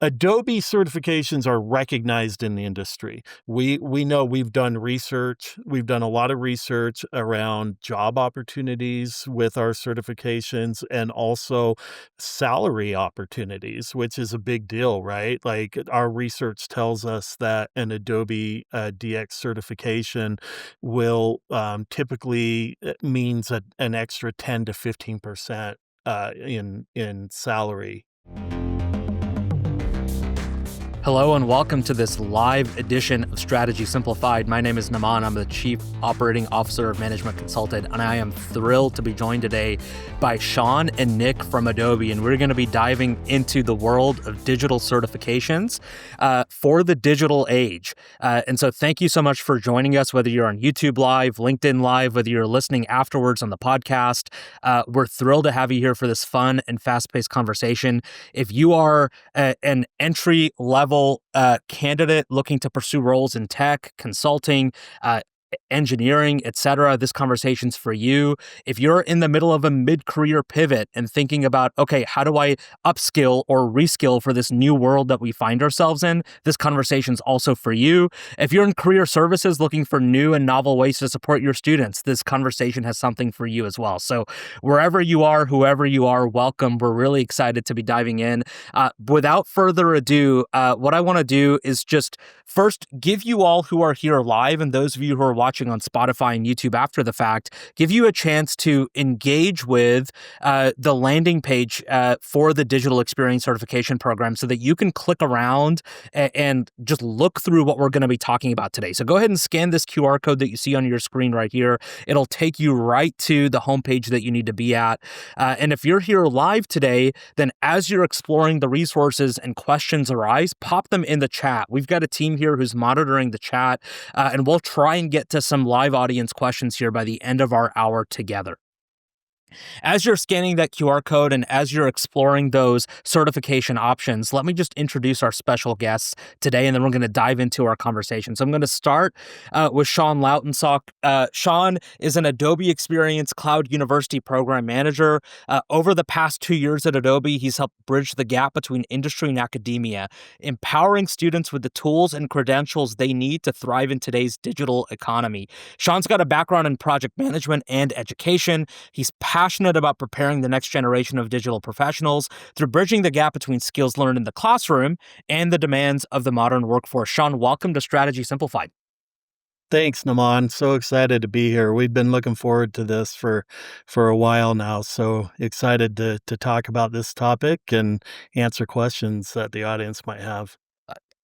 Adobe certifications are recognized in the industry. We know we've done research. We've done a lot of research around job opportunities with our certifications and also salary opportunities, which is a big deal, right? Like our research tells us that an Adobe DX certification will typically means an extra 10 to 15% in salary. Hello and welcome to this live edition of Strategy Simplified. My name is Namaan. I'm the Chief Operating Officer of Management Consultant, and I am thrilled to be joined today by Shawn and Nick from Adobe, and we're going to be diving into the world of digital certifications for the digital age. And so thank you so much for joining us, whether you're on YouTube Live, LinkedIn Live, whether you're listening afterwards on the podcast. We're thrilled to have you here for this fun and fast-paced conversation. If you are an entry-level candidate looking to pursue roles in tech, consulting, engineering, etc., this conversation's for you. If you're in the middle of a mid-career pivot and thinking about, okay, how do I upskill or reskill for this new world that we find ourselves in, this conversation's also for you. If you're in career services looking for new and novel ways to support your students, this conversation has something for you as well. So wherever you are, whoever you are, welcome. We're really excited to be diving in. Without further ado, what I want to do is just first give you all who are here live and those of you who are watching on Spotify and YouTube after the fact, give you a chance to engage with the landing page for the Digital Experience Certification Program so that you can click around and just look through what we're going to be talking about today. So go ahead and scan this QR code that you see on your screen right here. It'll take you right to the homepage that you need to be at. And if you're here live today, then as you're exploring the resources and questions arise, pop them in the chat. We've got a team here who's monitoring the chat, and we'll try and get to some live audience questions here by the end of our hour together. As you're scanning that QR code and as you're exploring those certification options, let me just introduce our special guests today, and then we're going to dive into our conversation. So I'm going to start with Shawn Loutensock. Shawn is an Adobe Experience Cloud University Program Manager. Over the past 2 years at Adobe, he's helped bridge the gap between industry and academia, empowering students with the tools and credentials they need to thrive in today's digital economy. Shawn's got a background in project management and education. He's passionate about preparing the next generation of digital professionals through bridging the gap between skills learned in the classroom and the demands of the modern workforce. Shawn, welcome to Strategy Simplified. Thanks, Namaan. So excited to be here. We've been looking forward to this for a while now. So excited to talk about this topic and answer questions that the audience might have.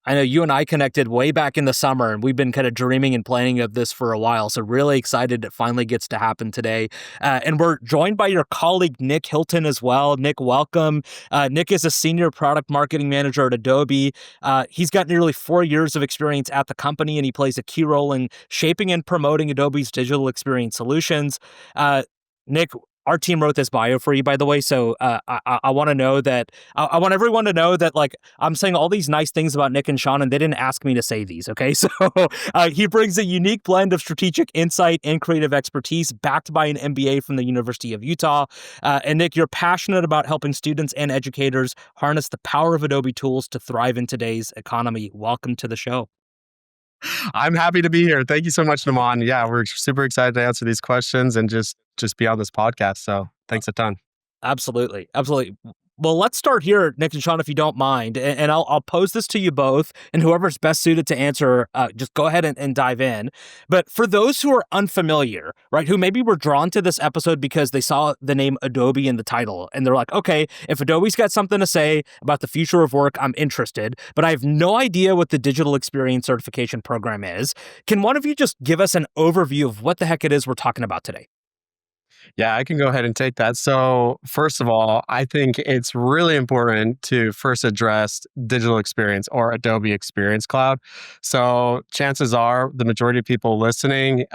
I know you and I connected way back in the summer, and we've been kind of dreaming and planning of this for a while. So really excited it finally gets to happen today. And we're joined by your colleague, Nick Hilton, as well. Nick, welcome. Nick is a senior product marketing manager at Adobe. He's got nearly 4 years of experience at the company, and he plays a key role in shaping and promoting Adobe's digital experience solutions. Nick, our team wrote this bio for you, by the way. So I want to know that I want everyone to know that, like, I'm saying all these nice things about Nick and Shawn, and they didn't ask me to say these. Okay, so he brings a unique blend of strategic insight and creative expertise, backed by an MBA from the University of Utah. And Nick, you're passionate about helping students and educators harness the power of Adobe tools to thrive in today's economy. Welcome to the show. I'm happy to be here. Thank you so much, Namaan. Yeah, we're super excited to answer these questions and just be on this podcast. So thanks a ton. Absolutely. Absolutely. Well, let's start here, Nick and Shawn, if you don't mind, and I'll pose this to you both, and whoever's best suited to answer, just go ahead and dive in. But for those who are unfamiliar, right, who maybe were drawn to this episode because they saw the name Adobe in the title, and they're like, okay, if Adobe's got something to say about the future of work, I'm interested, but I have no idea what the Digital Experience Certification Program is. Can one of you just give us an overview of what the heck it is we're talking about today? Yeah, I can go ahead and take that. So first of all, I think it's really important to first address digital experience or Adobe Experience Cloud. So chances are the majority of people listening,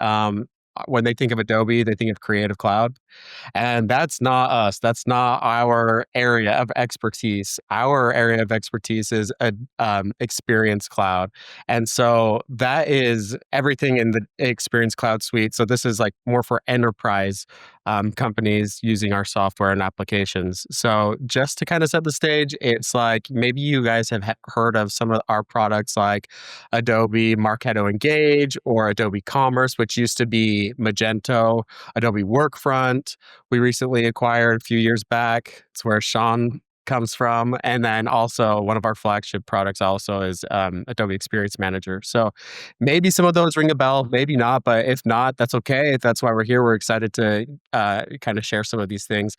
when they think of Adobe, they think of Creative Cloud. And that's not us. That's not our area of expertise. Our area of expertise is a Experience Cloud. And so that is everything in the Experience Cloud suite. So this is like more for enterprise companies using our software and applications. So just to kind of set the stage, it's like maybe you guys have heard of some of our products like Adobe Marketo Engage or Adobe Commerce, which used to be Magento, Adobe Workfront. We recently acquired a few years back. It's where Shawn comes from. And then also one of our flagship products also is Adobe Experience Manager. So maybe some of those ring a bell, maybe not, but if not, that's okay. That's why we're here. We're excited to kind of share some of these things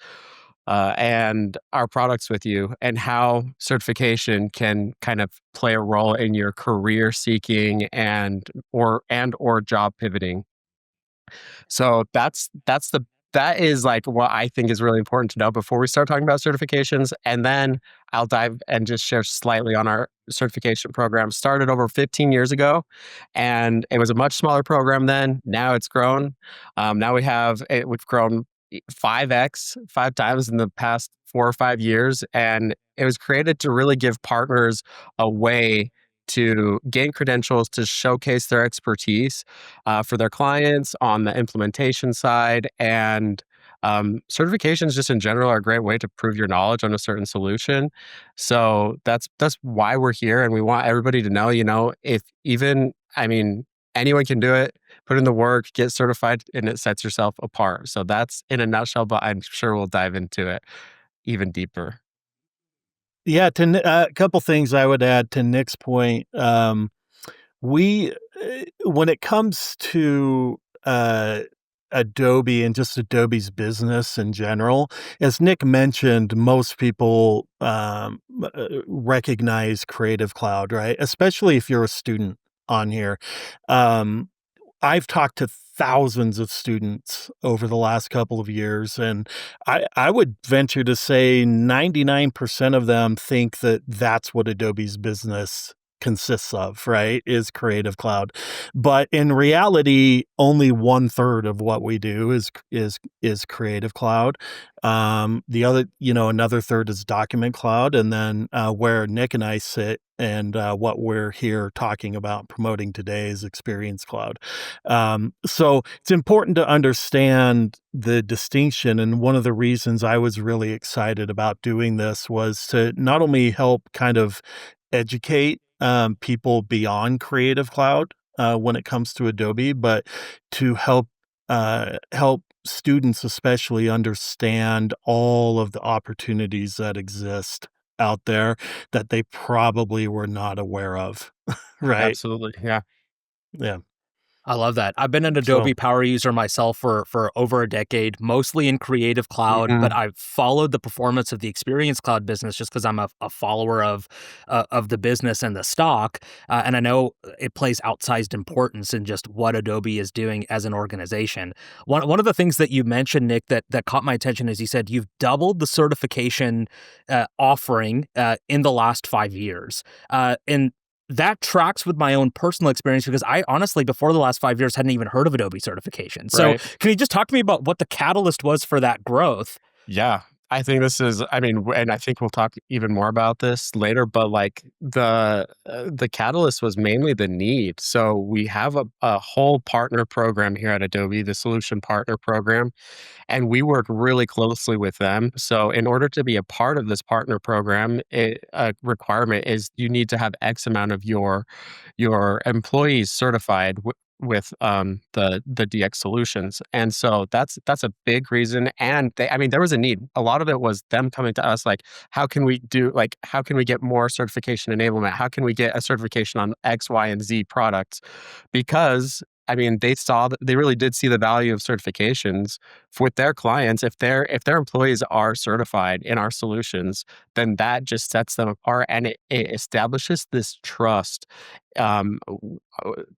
and our products with you, and how certification can kind of play a role in your career seeking and or job pivoting. So that is like what I think is really important to know before we start talking about certifications. And then I'll dive and just share slightly on our certification program. Started over 15 years ago, and it was a much smaller program then. Now it's grown. Now we've grown 5x, 5 times in the past 4 or 5 years. And it was created to really give partners a way to gain credentials to showcase their expertise for their clients on the implementation side. And certifications, just in general, are a great way to prove your knowledge on a certain solution. So that's why we're here, and we want everybody to know. If even I mean anyone can do it. Put in the work, get certified, and it sets yourself apart. So that's in a nutshell, but I'm sure we'll dive into it even deeper. Yeah, a couple things I would add to Nick's point. We when it comes to, Adobe and just Adobe's business in general, as Nick mentioned, most people, recognize Creative Cloud, right? Especially if you're a student on here. Um, I've talked to thousands of students over the last couple of years, and I would venture to say 99% of them think that that's what Adobe's business consists of, right? Is Creative Cloud. But in reality, only one third of what we do is Creative Cloud. The other, another third is Document Cloud, and then where Nick and I sit and what we're here talking about promoting today is Experience Cloud. So it's important to understand the distinction. And one of the reasons I was really excited about doing this was to not only help kind of educate people beyond Creative Cloud when it comes to Adobe, but to help students especially understand all of the opportunities that exist out there that they probably were not aware of, right? Absolutely. Yeah. Yeah. I love that. I've been an So Adobe power user myself for over a decade, mostly in Creative Cloud, but Mhm. I've followed the performance of the Experience Cloud business just because I'm a follower of the business and the stock, and I know it plays outsized importance in just what Adobe is doing as an organization. One of the things that you mentioned, Nick, that caught my attention is you said you've doubled the certification offering in the last 5 years, and that tracks with my own personal experience because I honestly, before the last 5 years, hadn't even heard of Adobe certification. So, Right. can you just talk to me about what the catalyst was for that growth? Yeah. I think and I think we'll talk even more about this later, but like the catalyst was mainly the need. So we have a whole partner program here at Adobe, the solution partner program, and we work really closely with them. So in order to be a part of this partner program, a requirement is you need to have X amount of your employees certified with the DX solutions. And so that's a big reason. And there was a need. A lot of it was them coming to us like, how can we get more certification enablement? How can we get a certification on X, Y, and Z products? Because they really did see the value of certifications with their clients. If their employees are certified in our solutions, then that just sets them apart, and it establishes this trust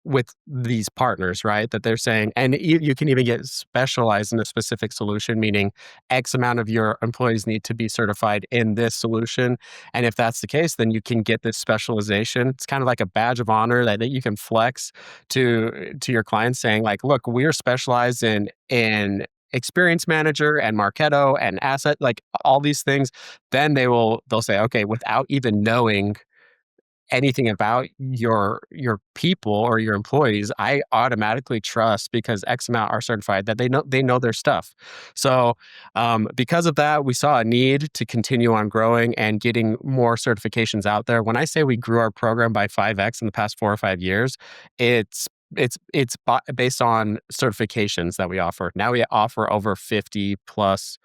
with these partners, right? That they're saying, and you can even get specialized in a specific solution, meaning X amount of your employees need to be certified in this solution. And if that's the case, then you can get this specialization. It's kind of like a badge of honor that you can flex to your clients, saying like, look, we're specialized in experience manager and Marketo and asset, like all these things. Then they'll say, okay, without even knowing anything about your people or your employees, I automatically trust because X amount are certified that they know their stuff. So because of that, we saw a need to continue on growing and getting more certifications out there. When I say we grew our program by 5x in the past 4 or 5 years, it's based on certifications that we offer. Now we offer over 50 plus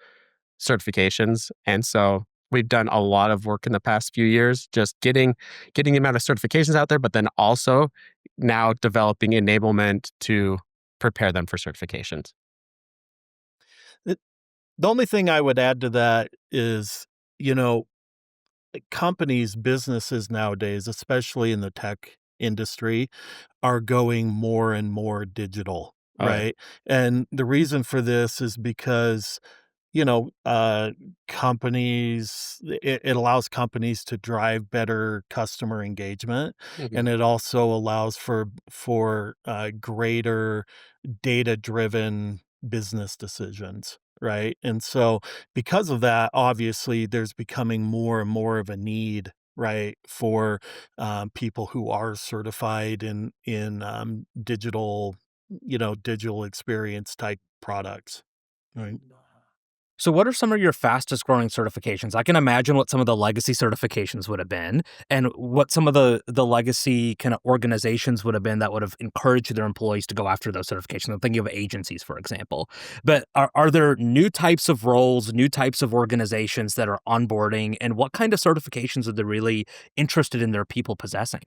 certifications. And so we've done a lot of work in the past few years, just getting the amount of certifications out there, but then also now developing enablement to prepare them for certifications. The the only thing I would add to that is, you know, companies, businesses nowadays, especially in the tech industry, are going more and more digital, Oh yeah. right? And the reason for this is because, you know, companies it allows companies to drive better customer engagement, Mhm. and it also allows for greater data-driven business decisions, right? And so because of that, obviously, there's becoming more and more of a need, right, for, people who are certified in digital, digital experience type products, right? So, what are some of your fastest growing certifications? I can imagine what some of the legacy certifications would have been, and what some of the legacy kind of organizations would have been that would have encouraged their employees to go after those certifications. I'm thinking of agencies, for example. But are there new types of roles, new types of organizations that are onboarding, and what kind of certifications are they really interested in their people possessing?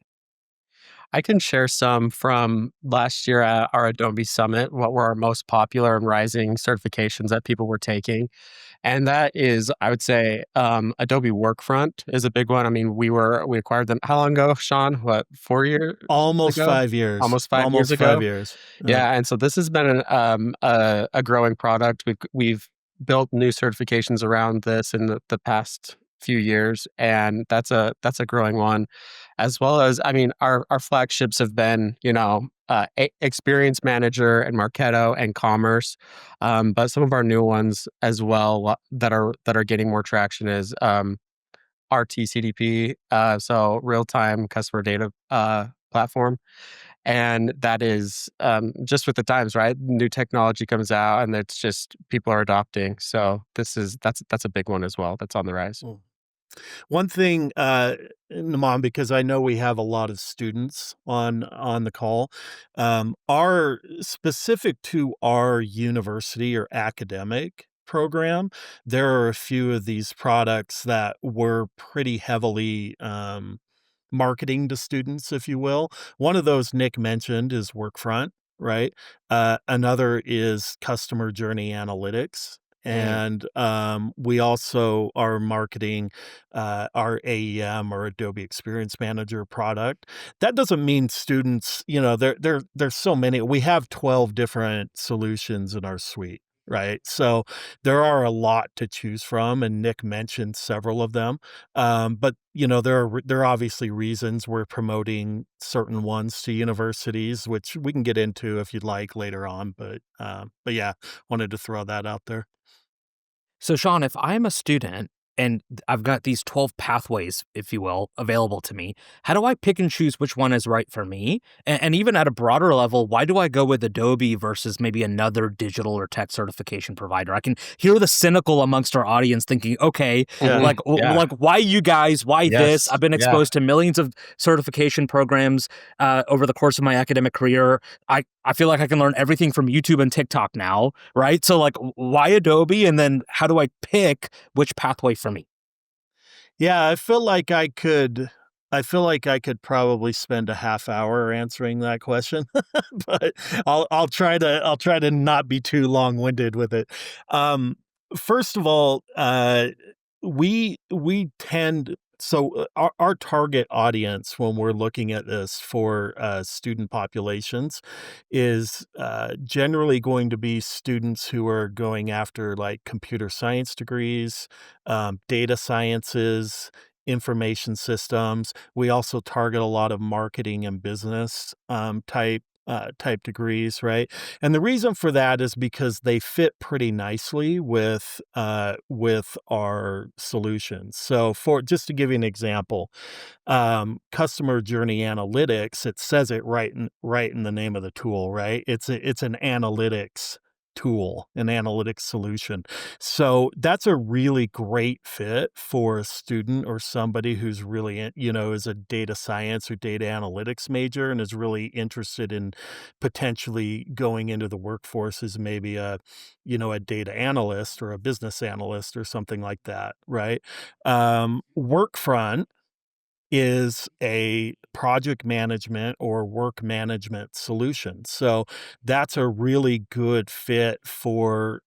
I can share some from last year at our Adobe Summit, what were our most popular and rising certifications that people were taking. And that is, I would say, Adobe Workfront is a big one. I mean, we acquired them how long ago, Sean? What, 4 years Almost ago? 5 years, Almost 5 years almost 5 ago. years. Yeah, and so this has been a growing product. We've built new certifications around this in the past few years, and that's a growing one, as well as I mean, our flagships have been experience manager and Marketo and commerce, but some of our new ones as well that are getting more traction is RTCDP, so real time customer data platform. And that is, just with the times, right? New technology comes out and it's just people are adopting. So that's a big one as well that's on the rise. Mm. One thing, Naman, because I know we have a lot of students on the call, our specific to our university or academic program, there are a few of these products that we're pretty heavily, marketing to students, if you will. One of those Nick mentioned is Workfront, right? Another is Customer Journey Analytics. Mm, And we also are marketing our AEM or Adobe Experience Manager product. That doesn't mean students, there's so many. We have 12 different solutions in our suite, right? So there are a lot to choose from, and Nick mentioned several of them. But there are obviously reasons we're promoting certain ones to universities, which we can get into if you'd like later on. But yeah, wanted to throw that out there. So, Sean, if I'm a student and I've got these 12 pathways, if you will, available to me, how do I pick and choose which one is right for me? And even at a broader level, why do I go with Adobe versus maybe another digital or tech certification provider? I can hear the cynical amongst our audience thinking, okay, Yeah. mhm, yeah. like why you guys? Why this? Yes. I've been Yeah. exposed to millions of certification programs over the course of my academic career. I feel like I can learn everything from YouTube and TikTok now, right? So like why Adobe and then how do I pick which pathway for me? Yeah, I feel like I could probably spend a half hour answering that question, but I'll try to not be too long-winded with it. Um, First of all, we tend our target audience when we're looking at this for, student populations is, generally going to be students who are going after, like, computer science degrees, data sciences, information systems. We also target a lot of marketing and business, type, type degrees, right? And the reason for that is because they fit pretty nicely with our solutions. So, for just to give you an example, customer journey analytics, it says it right in the name of the tool, right? It's an analytics tool, an analytics solution. So that's a really great fit for a student or somebody who's really, is a data science or data analytics major and is really interested in potentially going into the workforce as maybe a data analyst or a business analyst or something like that, right? Workfront is a project management or work management solution. So that's a really good fit for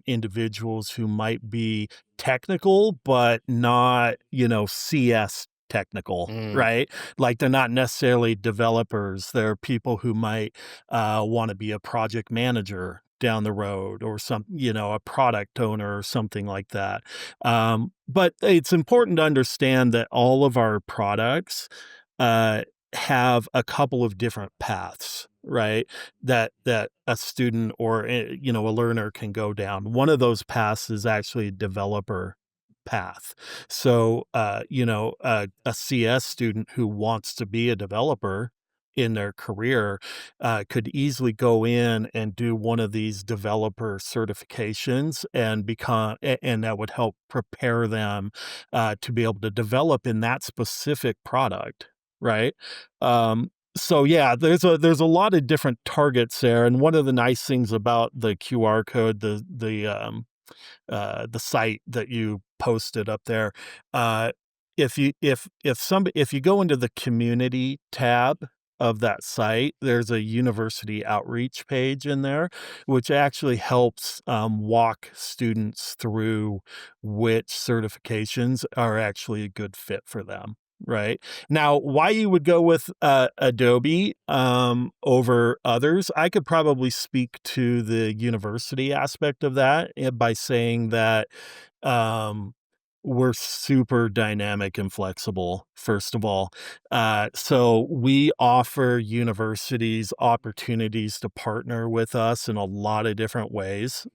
individuals who might be technical, but not, CS technical, Mm. right? Like they're not necessarily developers. They're people who might want to be a project manager down the road or a product owner or something like that. But it's important to understand that all of our products uh, have a couple of different paths, right? That a student or a learner can go down. One of those paths is actually a developer path. So, a CS student who wants to be a developer in their career could easily go in and do one of these developer certifications and and that would help prepare them to be able to develop in that specific product, right? So yeah, there's a lot of different targets there, and one of the nice things about the QR code, the site that you posted up there, uh, if you go into the community tab of that site, there's a university outreach page in there, which actually helps walk students through which certifications are actually a good fit for them. Right. Now, why you would go with Adobe over others, I could probably speak to the university aspect of that by saying that um, we're super dynamic and flexible, first of all. So we offer universities opportunities to partner with us in a lot of different ways.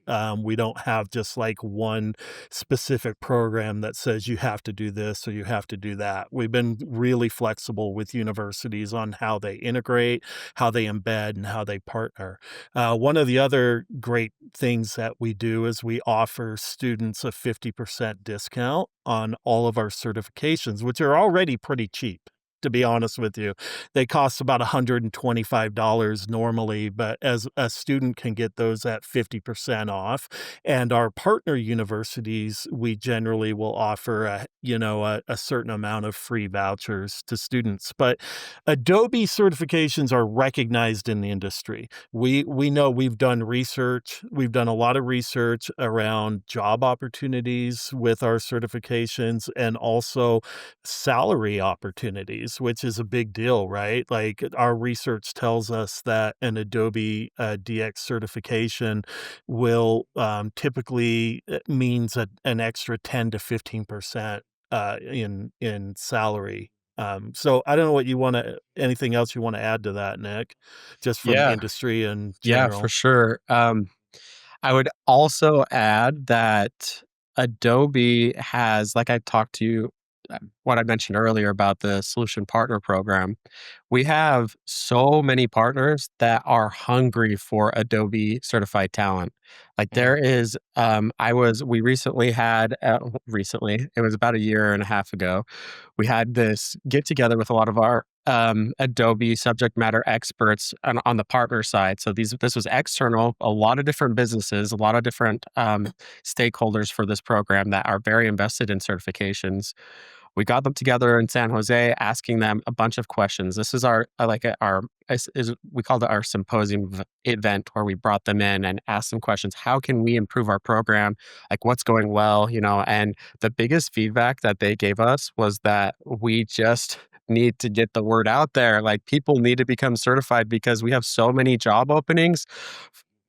We don't have just like one specific program that says you have to do this or you have to do that. We've been really flexible with universities on how they integrate, how they embed, and how they partner. One of the other great things that we do is we offer students a 50% discount on all of our certifications, which are already pretty cheap. To be honest with you, they cost about $125 normally, but as a student can get those at 50% off. And our partner universities, we generally will offer a certain amount of free vouchers to students. But Adobe certifications are recognized in the industry. We know we've done research. We've done a lot of research around job opportunities with our certifications and also salary opportunities, which is a big deal, right? Like our research tells us that an Adobe DX certification will typically means an extra 10 to 15% in salary. So I don't know what you want to anything else you want to add to that, Nick, just from Yeah, industry in yeah, for general. sure. I would also add that Adobe has, like I talked to you, what I mentioned earlier about the solution partner program. We have so many partners that are hungry for Adobe certified talent. Like Mm. there is, we recently had, recently, it was about a year and a half ago, we had this get together with a lot of our Adobe subject matter experts on the partner side. So this was external, a lot of different businesses, a lot of different stakeholders for this program that are very invested in certifications. We got them together in San Jose, asking them a bunch of questions. This is our we called it our event where we brought them in and asked them questions. How can we improve our program? Like what's going well, And the biggest feedback that they gave us was that we just need to get the word out there. Like people need to become certified because we have so many job openings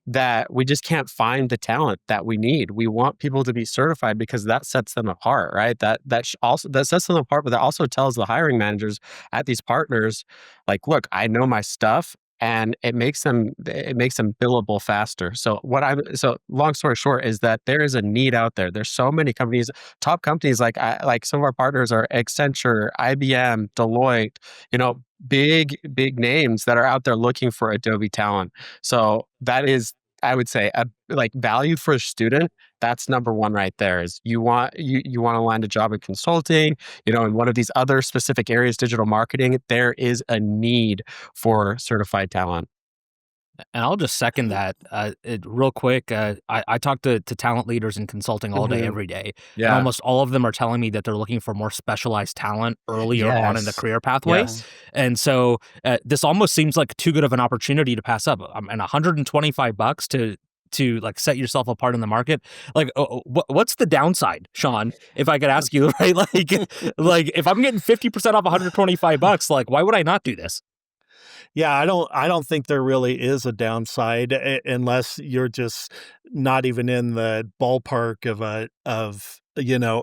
that we just can't find the talent that we need. We want people to be certified because that sets them apart, right? That sets them apart, but that also tells the hiring managers at these partners, like, look, I know my stuff and it makes them billable faster. So long story short is that there is a need out there. There's so many companies, top companies like some of our partners are Accenture, IBM, Deloitte, big names that are out there looking for Adobe talent. So that is, I would say, like value for a student. That's number one right there. Is you want to land a job in consulting, in one of these other specific areas, digital marketing. There is a need for certified talent. And I'll just second that real quick. I talk to talent leaders in consulting all day, Mhm. every day, and Yeah. almost all of them are telling me that they're looking for more specialized talent earlier on in the Yes. career pathway. Yes. And so this almost seems like too good of an opportunity to pass up. And $125 to like set yourself apart in the market. Like, what's the downside, Shawn? If I could ask you, right? Like if I'm getting 50% off $125, like why would I not do this? Yeah, I don't think there really is a downside unless you're just not even in the ballpark of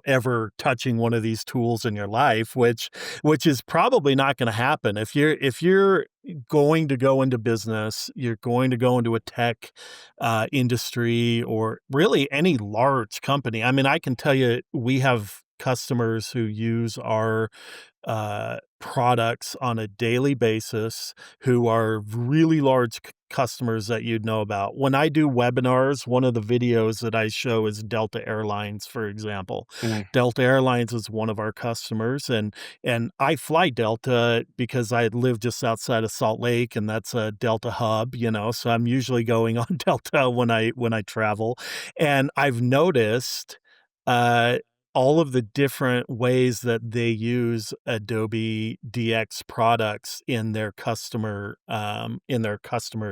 ever touching one of these tools in your life, which is probably not going to happen. If you're going to go into business, you're going to go into a tech industry or really any large company. I mean, I can tell you we have customers who use our products on a daily basis who are really large customers that you'd know about. When I do webinars, one of the videos that I show is Delta Airlines, for example. Mhm. Delta Airlines is one of our customers, and I fly Delta because I live just outside of Salt Lake, and that's a Delta hub, so I'm usually going on Delta when I travel, and I've noticed uh all of the different ways that they use Adobe DX products in their customer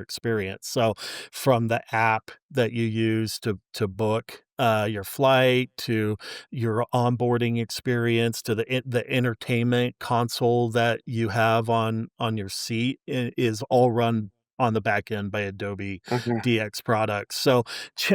experience. So from the app that you use to book your flight, to your onboarding experience, to the entertainment console that you have on your seat is all run on the back end by Adobe Mhm. DX products. So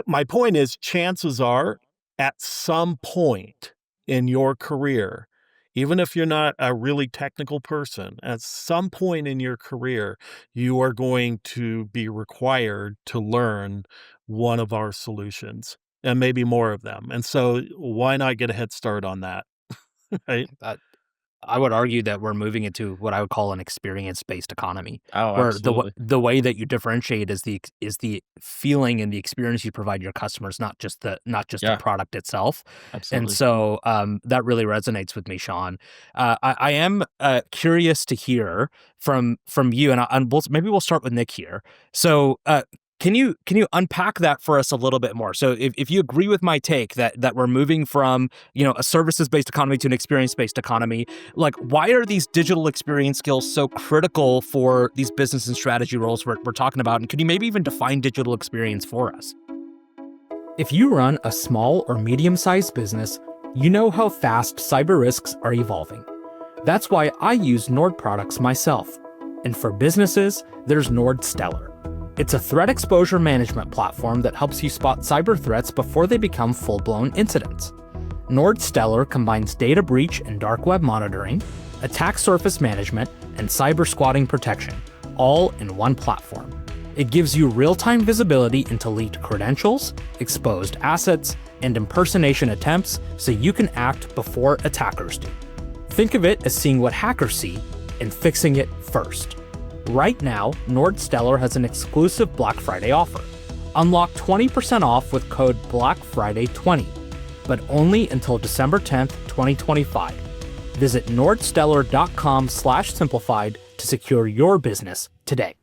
my point is, chances are at some point in your career, even if you're not a really technical person, at some point in your career, you are going to be required to learn one of our solutions and maybe more of them. And so why not get a head start on that, right? Uh, I would argue that we're moving into what I would call an experience-based economy, Oh, where absolutely. the way that you differentiate is the feeling and the experience you provide your customers, not just the Yeah, product itself. And absolutely. so that really resonates with me, Shawn. I am curious to hear from you, and maybe we'll start with Nick here. So. Can you unpack that for us a little bit more? So if you agree with my take that we're moving from a services based economy to an experience based economy, like why are these digital experience skills so critical for these business and strategy roles we're talking about? And could you maybe even define digital experience for us? If you run a small or medium sized business, you know how fast cyber risks are evolving. That's why I use Nord products myself. And for businesses, there's Nord Stellar. It's a threat exposure management platform that helps you spot cyber threats before they become full blown incidents. Nord Stellar combines data breach and dark web monitoring, attack surface management, and cyber squatting protection, all in one platform. It gives you real-time visibility into leaked credentials, exposed assets, and impersonation attempts so you can act before attackers do. Think of it as seeing what hackers see and fixing it first. Right now, Nord Stellar has an exclusive Black Friday offer. Unlock 20% off with code BLACKFRIDAY20, but only until December 10th, 2025. Visit nordstellar.com/simplified to secure your business today.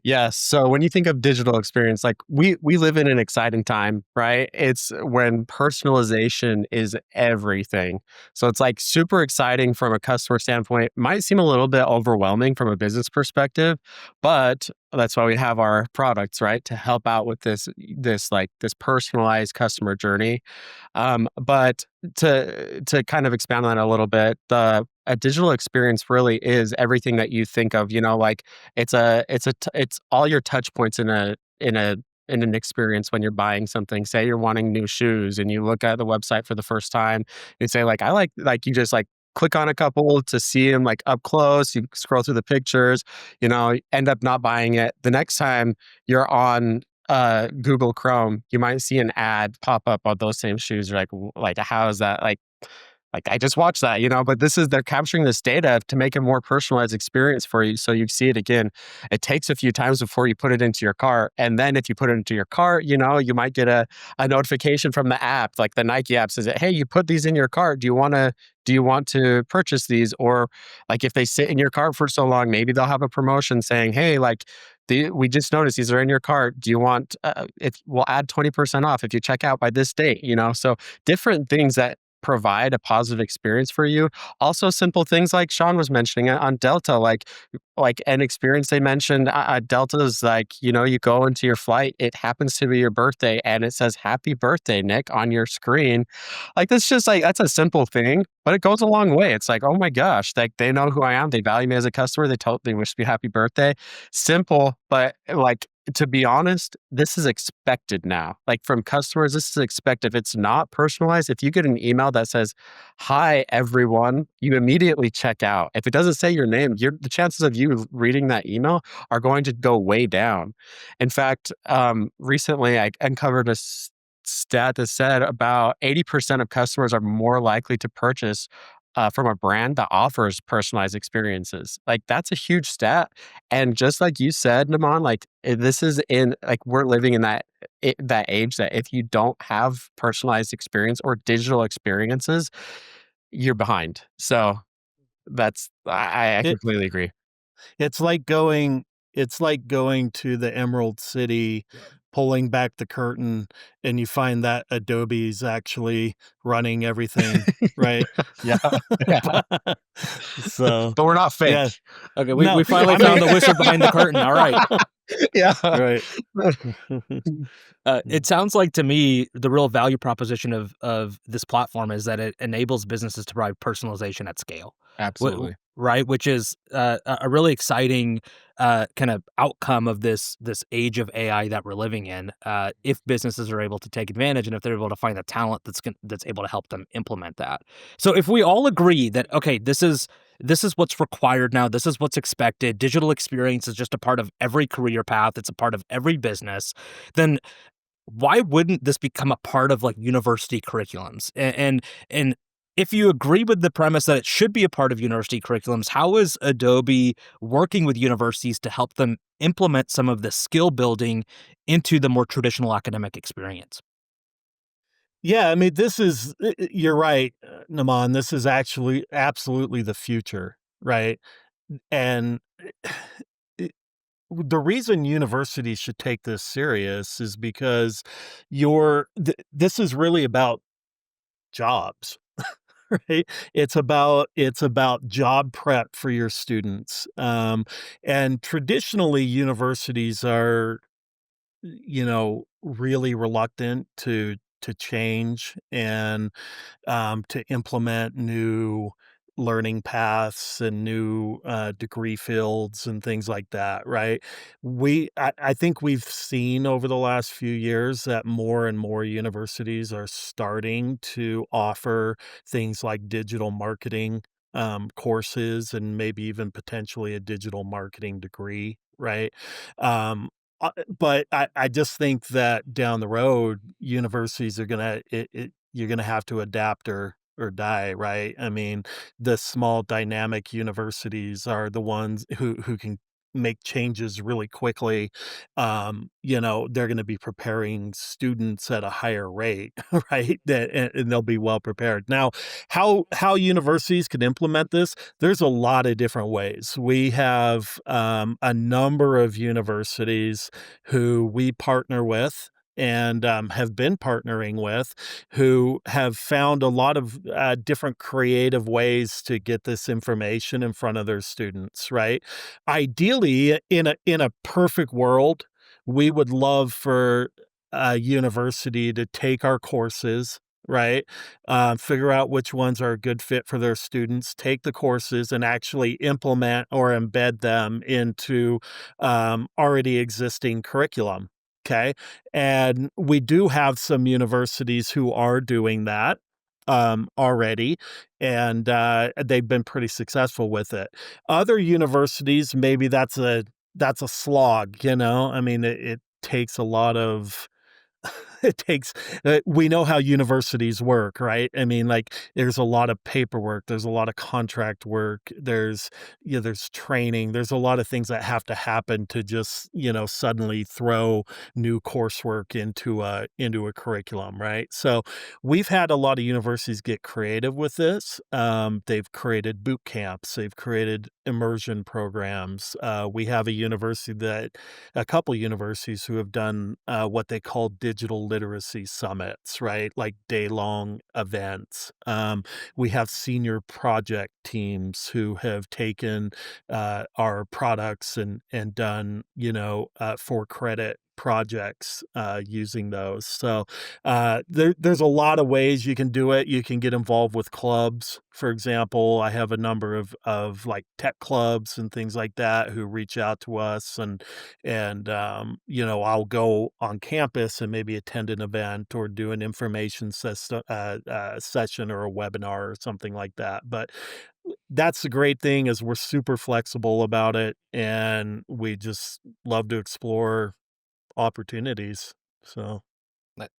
Yes. So when you think of digital experience, like we live in an exciting time, right? It's when personalization is everything. So it's like super exciting from a customer standpoint. Might seem a little bit overwhelming from a business perspective, but that's why we have our products, right? To help out with this personalized customer journey. But to kind of expand on that a little bit, a digital experience really is everything that you think of. Like it's all your touch points in an experience when you're buying something. Say you're wanting new shoes and you look at the website for the first time, you say like I like you just like click on a couple to see them like up close. You scroll through the pictures, end up not buying it. The next time you're on Google Chrome, you might see an ad pop up on those same shoes. You're like, like how is that like I just watched that, but they're capturing this data to make a more personalized experience for you. So you see it again. It takes a few times before you put it into your cart. And then if you put it into your cart, you might get a notification from the app, like the Nike app says, hey, you put these in your cart. Do you want to purchase these? Or like if they sit in your cart for so long, maybe they'll have a promotion saying, hey, like we just noticed these are in your cart. Do you want, if we'll add 20% off if you check out by this date, So different things that provide a positive experience for you. Also, simple things like Shawn was mentioning on Delta, like an experience they mentioned. Delta is like, you go into your flight, it happens to be your birthday, and it says "Happy Birthday, Nick" on your screen. Like that's just like that's a simple thing, but it goes a long way. It's like, oh my gosh, like they know who I am, they value me as a customer, they wish me happy birthday. Simple, but like to be honest, this is expected now. Like from customers, this is expected. If it's not personalized, if you get an email that says, "Hi, everyone," you immediately check out. If it doesn't say your name, the chances of you reading that email are going to go way down. In fact, recently I uncovered a stat that said about 80% of customers are more likely to purchase from a brand that offers personalized experiences. Like that's a huge stat. And just like you said, Naman, like this is in like we're living in that age that if you don't have personalized experience or digital experiences, you're behind. So I It completely agree. it's like going to the Emerald City, pulling back the curtain, and you find that Adobe's actually running everything, right? Yeah, yeah. So, But we're not yeah. fake. Okay, we No, finally I mean found the wizard behind the curtain. All right. Yeah. right. It sounds like to me the real value proposition of this platform is that it enables businesses to provide personalization at scale, Absolutely. right? Which is a really exciting kind of outcome of this age of AI that we're living in. If businesses are able to take advantage and if they're able to find the talent that's able to help them implement that. So if we all agree that okay, this is what's required now. This is what's expected. Digital experience is just a part of every career path. It's a part of every business. Then why wouldn't this become a part of like university curriculums? And if you agree with the premise that it should be a part of university curriculums, how is Adobe working with universities to help them implement some of the skill building into the more traditional academic experience? Yeah, I mean, this is you're right, Naman, this is actually absolutely the future, right? And it the reason universities should take this serious is because this is really about jobs, right? It's about job prep for your students, and traditionally, universities are really reluctant to change and to implement new learning paths and new degree fields and things like that, right? I think we've seen over the last few years that more and more universities are starting to offer things like digital marketing courses and maybe even potentially a digital marketing degree, right? Um, but I just think that down the road, universities are you're gonna have to adapt or die, right? I mean, the small dynamic universities are the ones who can make changes really quickly. They're gonna be preparing students at a higher rate, right? And they'll be well prepared. Now, how universities can implement this, there's a lot of different ways. We have a number of universities who we partner with and have been partnering with who have found a lot of different creative ways to get this information in front of their students, right? Ideally, in a perfect world, we would love for a university to take our courses, right? Figure out which ones are a good fit for their students, take the courses and actually implement or embed them into already existing curriculum. Okay. And we do have some universities who are doing that. already, and they've been pretty successful with it. Other universities, maybe that's a slog, you know? I mean, it takes a lot of it takes we know how universities work, right? I mean, like, there's a lot of paperwork, there's a lot of contract work, there's training, there's a lot of things that have to happen to just, suddenly throw new coursework into a curriculum, right? So, we've had a lot of universities get creative with this. They've created boot camps, they've created immersion programs. We have a couple universities who have done what they call digital literacy summits, right? Like day-long events. We have senior project teams who have taken our products and done, for credit projects using those. So there's a lot of ways you can do it. You can get involved with clubs. For example, I have a number of like tech clubs and things like that who reach out to us, and I'll go on campus and maybe attend an event or do an session or a webinar or something like that. But that's the great thing is we're super flexible about it, and we just love to explore opportunities. So,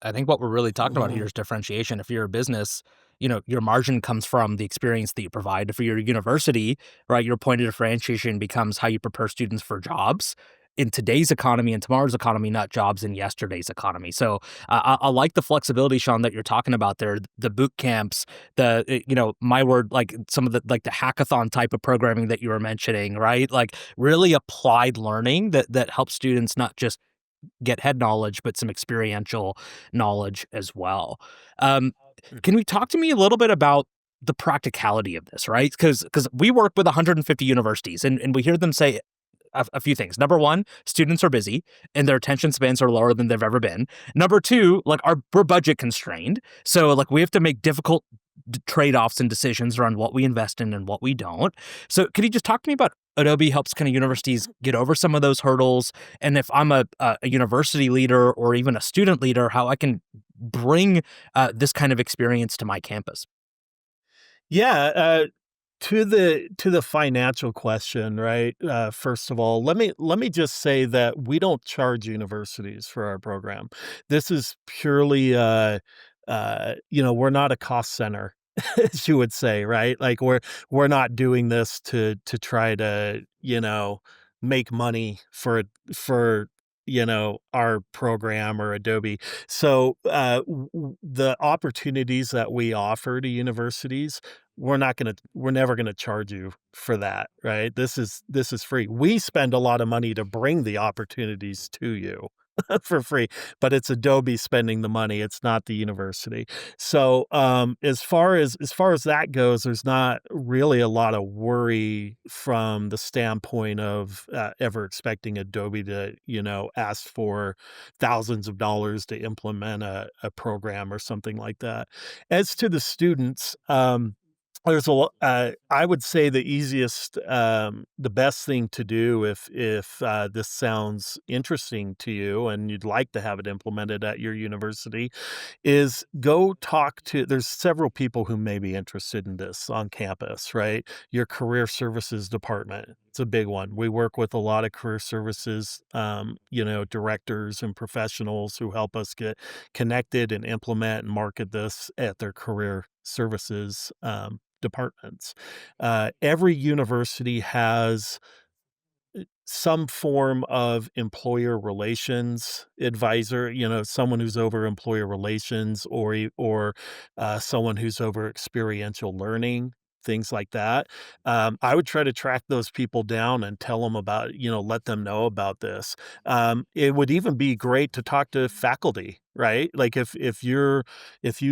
I think what we're really talking about here mhm. is differentiation. If you're a business, your margin comes from the experience that you provide. If you're a university, right, your point of differentiation becomes how you prepare students for jobs in today's economy and tomorrow's economy, not jobs in yesterday's economy. So I like the flexibility, Sean, that you're talking about there. The boot camps, my word, like some of the like the hackathon type of programming that you were mentioning, right? Like really applied learning that helps students not just get head knowledge, but some experiential knowledge as well. Um, can we talk to me a little bit about the practicality of this, right? Because we work with 150 universities, and we hear them say a few things. Number one, students are busy and their attention spans are lower than they've ever been. Number two, like we're budget constrained, so like we have to make difficult trade-offs and decisions around what we invest in and what we don't. So could you just talk to me about Adobe helps kind of universities get over some of those hurdles, and if I'm a university leader or even a student leader, how I can bring this kind of experience to my campus? Yeah, to the financial question, right? First of all, let me just say that we don't charge universities for our program. This is purely, we're not a cost center, as you would say, right? Like we're not doing this to try to make money for our program or Adobe. So the opportunities that we offer to universities, we're never gonna charge you for that, right? This is free. We spend a lot of money to bring the opportunities to you for free, but it's Adobe spending the money, it's not the university. So, as far as that goes, there's not really a lot of worry from the standpoint of, ever expecting Adobe to, ask for thousands of dollars to implement a program or something like that. As to the students, I would say the best thing to do if this sounds interesting to you and you'd like to have it implemented at your university is go talk to there's several people who may be interested in this on campus, right? Your career services department. It's a big one. We work with a lot of career services, directors and professionals who help us get connected and implement and market this at their career services departments. Every university has some form of employer relations advisor, someone who's over employer relations or someone who's over experiential learning, things like that. I would try to track those people down and tell them about, let them know about this. It would even be great to talk to faculty, right? Like if you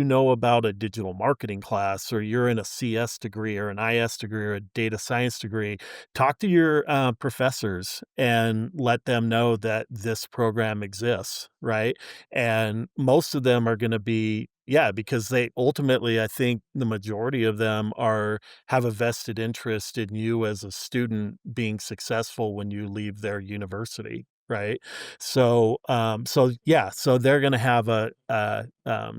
know about a digital marketing class or you're in a CS degree or an IS degree or a data science degree, talk to your professors and let them know that this program exists, right? And most of them are going to be, yeah, because they ultimately, I think the majority of them have a vested interest in you as a student being successful when you leave their university. right? So yeah, so they're gonna have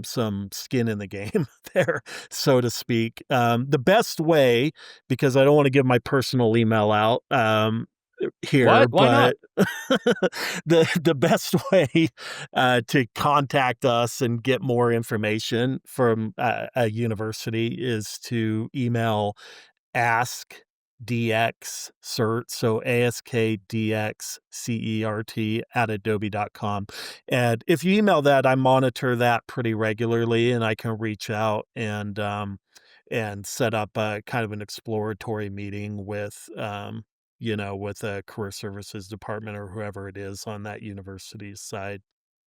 some skin in the game there, so to speak. The best way, because I don't want to give my personal email out, here, What? Why not? but the best way to contact us and get more information from a university is to email ask DX cert, so ASKDXCERT at adobe.com. And if you email that, I monitor that pretty regularly, and I can reach out and set up a kind of an exploratory meeting with with a career services department or whoever it is on that university's side.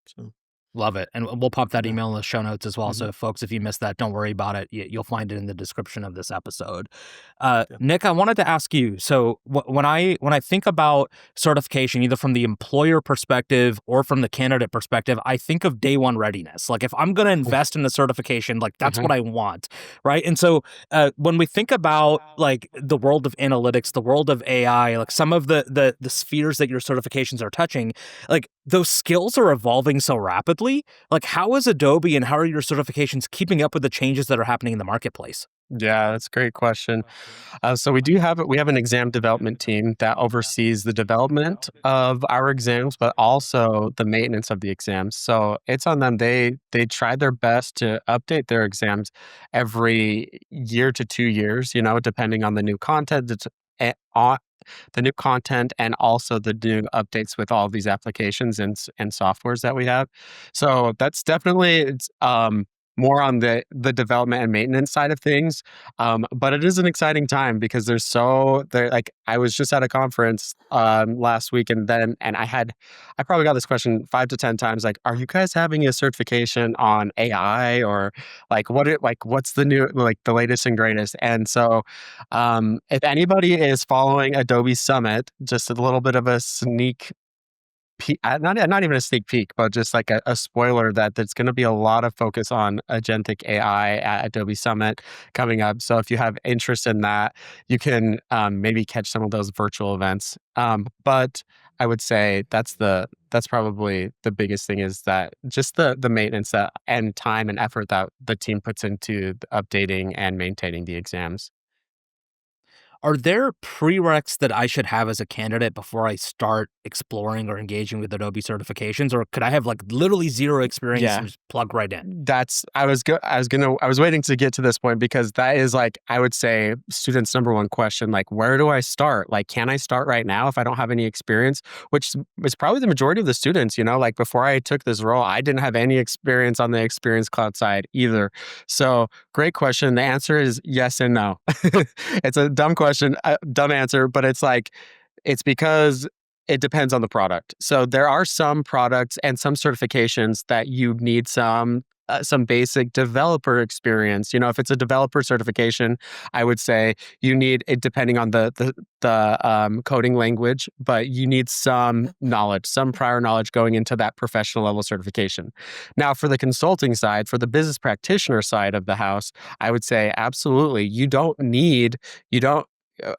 So Love it. And we'll pop that yeah. email in the show notes as well. Mhm. So, folks, if you missed that, don't worry about it. You'll find it in the description of this episode. Yeah. Nick, I wanted to ask you. So, when I think about certification, either from the employer perspective or from the candidate perspective, I think of day one readiness. Like, if I'm going to invest in the certification, like that's Mhm. what I want, right? And so, when we think about like the world of analytics, the world of AI, like some of the spheres that your certifications are touching, like those skills are evolving so rapidly. Like, how is Adobe and how are your certifications keeping up with the changes that are happening in the marketplace? Yeah, that's a great question. So we have an exam development team that oversees the development of our exams, but also the maintenance of the exams. So it's on them. They try their best to update their exams every year to 2 years. Depending on the new content that's on the new content and also the new updates with all of these applications and softwares that we have. So that's definitely it's more on the development and maintenance side of things. But it is an exciting time because like I was just at a conference last week and I probably got this question 5 to 10 times, like, are you guys having a certification on AI or what's the new, like, the latest and greatest? And so if anybody is following Adobe Summit, just a little bit of a sneak peek, not even a sneak peek, but just like a spoiler that there's going to be a lot of focus on agentic AI at Adobe Summit coming up. So if you have interest in that, you can maybe catch some of those virtual events. But I would say that's probably the biggest thing, is that just the maintenance and time and effort that the team puts into updating and maintaining the exams. Are there prereqs that I should have as a candidate before I start exploring or engaging with Adobe certifications? Or could I have like literally zero experience Yeah. and just plug right in? I was waiting to get to this point because that is, like, I would say, students' number one question, like, where do I start? Like, can I start right now if I don't have any experience? Which is probably the majority of the students, like before I took this role, I didn't have any experience on the Experience Cloud side either. So great question. The answer is yes and no. It's a dumb question, dumb answer, but it's because it depends on the product. So there are some products and some certifications that you need some basic developer experience. If it's a developer certification, I would say you need it depending on the coding language, but you need some knowledge, some prior knowledge going into that professional level certification. Now, for the consulting side, for the business practitioner side of the house, I would say absolutely. You don't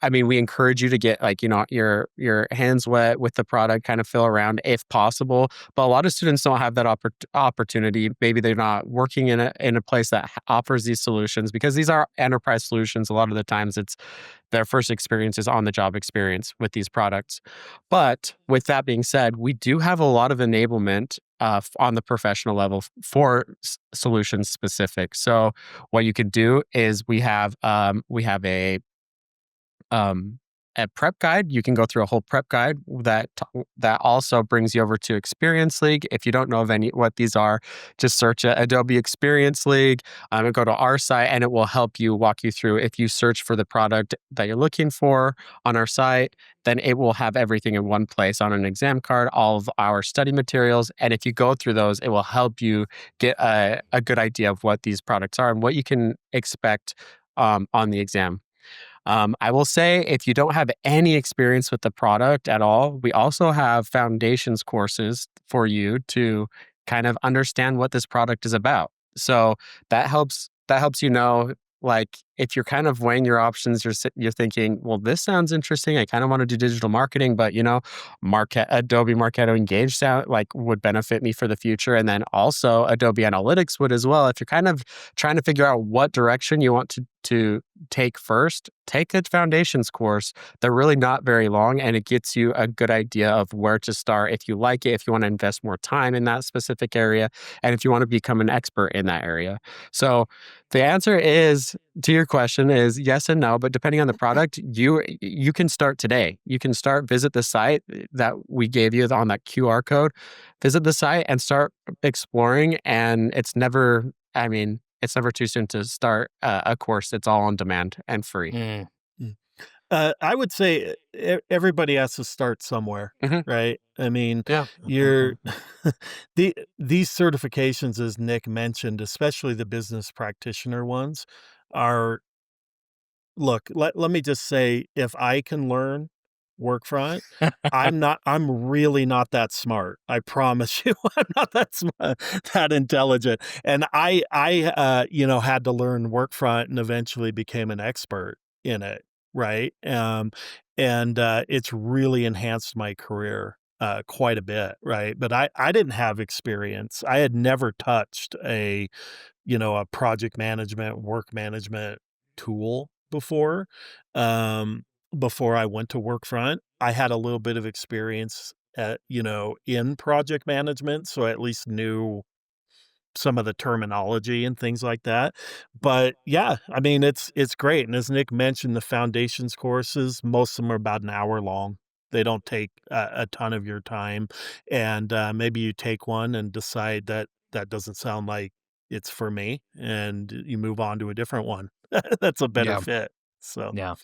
I mean, we encourage you to get, like, your hands wet with the product, kind of feel around if possible. But a lot of students don't have that opportunity. Maybe they're not working in a place that offers these solutions, because these are enterprise solutions. A lot of the times, it's their first experience is on the job experience with these products. But with that being said, we do have a lot of enablement on the professional level for solutions specific. So what you could do is we have um, a prep guide. You can go through a whole prep guide that also brings you over to Experience League. If you don't know of any what these are, just search Adobe Experience League and go to our site, and it will help you walk you through. If you search for the product that you're looking for on our site, then it will have everything in one place on an exam card, all of our study materials. And if you go through those, it will help you get a good idea of what these products are and what you can expect on the exam. I will say, if you don't have any experience with the product at all, we also have foundations courses for you to kind of understand what this product is about. So that helps you know, like, if you're kind of weighing your options, you're thinking, well, this sounds interesting. I kind of want to do digital marketing, but Adobe Marketo Engage sound like would benefit me for the future, and then also Adobe Analytics would as well. If you're kind of trying to figure out what direction you want to take first, take a foundations course. They're really not very long, and it gets you a good idea of where to start if you like it, if you want to invest more time in that specific area, and if you want to become an expert in that area. So the answer is to your question is yes and no, but depending on the product, you can start today. You can visit the site that we gave you on that QR code, visit the site and start exploring. And it's never too soon to start a course. It's all on demand and free. Mm. Mm. I would say everybody has to start somewhere, Mhm. right? I mean, Yeah. you're these certifications, as Nick mentioned, especially the business practitioner ones, are look. Let me just say, if I can learn Workfront, I'm really not that smart. I promise you, I'm not that smart, that intelligent. And I had to learn Workfront and eventually became an expert in it, right? It's really enhanced my career, quite a bit, right? But I didn't have experience. I had never touched a project management, work management tool before I went to Workfront. I had a little bit of experience in project management, so I at least knew some of the terminology and things like that. But yeah, I mean, it's great. And as Nick mentioned, the foundations courses, most of them are about an hour long. They don't take a ton of your time. And maybe you take one and decide that that doesn't sound like it's for me, and you move on to a different one that's a better Yeah. fit. So, Yeah. mm,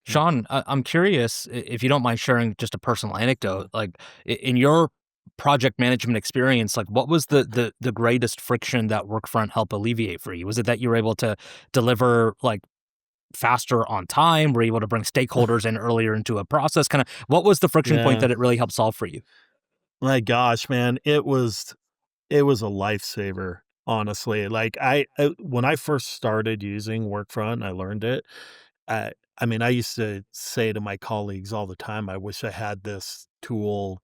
Shawn, I'm curious if you don't mind sharing just a personal anecdote. Like in your project management experience, like what was the greatest friction that Workfront helped alleviate for you? Was it that you were able to deliver like faster on time? Were you able to bring stakeholders in earlier into a process? Kind of what was the friction point yeah. that it really helped solve for you? My gosh, man, it was a lifesaver, honestly. Like, when I first started using Workfront, I learned it. I mean, I used to say to my colleagues all the time, "I wish I had this tool,